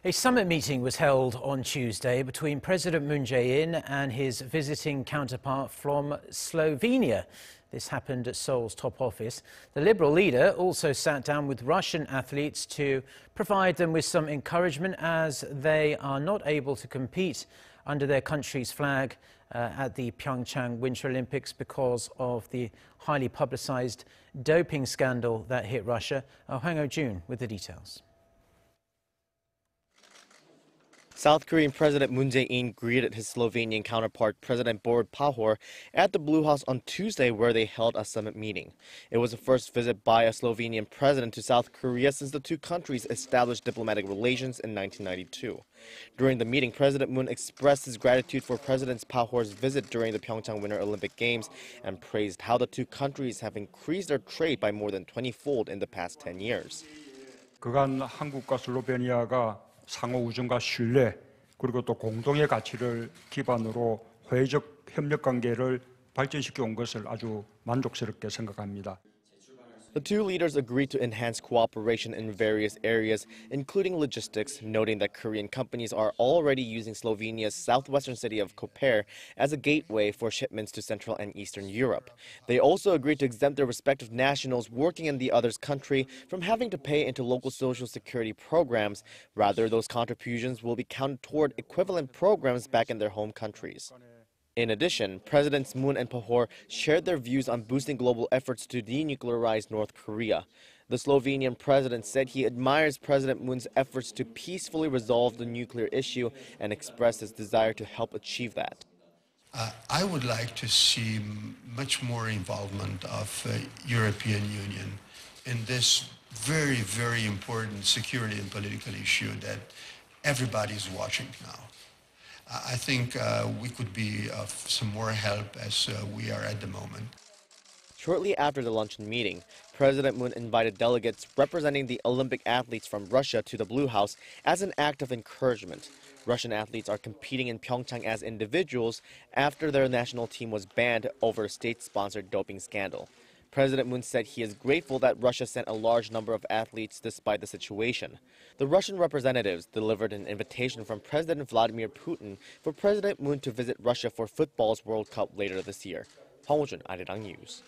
A summit meeting was held on Tuesday between President Moon Jae-in and his visiting counterpart from Slovenia. This happened at Seoul's top office. The Liberal leader also sat down with Russian athletes to provide them with some encouragement as they are not able to compete under their country's flag at the Pyeongchang Winter Olympics because of the highly publicized doping scandal that hit Russia. Hwang Hojun with the details. South Korean President Moon Jae-in greeted his Slovenian counterpart, President Borut Pahor, at the Blue House on Tuesday, where they held a summit meeting. It was the first visit by a Slovenian president to South Korea since the two countries established diplomatic relations in 1992. During the meeting, President Moon expressed his gratitude for President Pahor's visit during the Pyeongchang Winter Olympic Games and praised how the two countries have increased their trade by more than 20-fold in the past 10 years. 그간 한국과 슬로베니아가 상호 우정과 신뢰 그리고 또 공동의 가치를 기반으로 화해적 협력 관계를 발전시켜 온 것을 아주 만족스럽게 생각합니다. The two leaders agreed to enhance cooperation in various areas, including logistics, noting that Korean companies are already using Slovenia's southwestern city of Koper as a gateway for shipments to Central and Eastern Europe. They also agreed to exempt their respective nationals working in the other's country from having to pay into local social security programs. Rather, those contributions will be counted toward equivalent programs back in their home countries. In addition, Presidents Moon and Pahor shared their views on boosting global efforts to denuclearize North Korea. The Slovenian president said he admires President Moon's efforts to peacefully resolve the nuclear issue and expressed his desire to help achieve that. I would like to see much more involvement of European Union in this very, very important security and political issue that everybody is watching now. I think we could be of some more help as we are at the moment. Shortly after the luncheon meeting, President Moon invited delegates representing the Olympic athletes from Russia to the Blue House as an act of encouragement. Russian athletes are competing in Pyeongchang as individuals after their national team was banned over a state-sponsored doping scandal. President Moon said he is grateful that Russia sent a large number of athletes despite the situation. The Russian representatives delivered an invitation from President Vladimir Putin for President Moon to visit Russia for football's World Cup later this year. Hwang Hojun, Arirang News.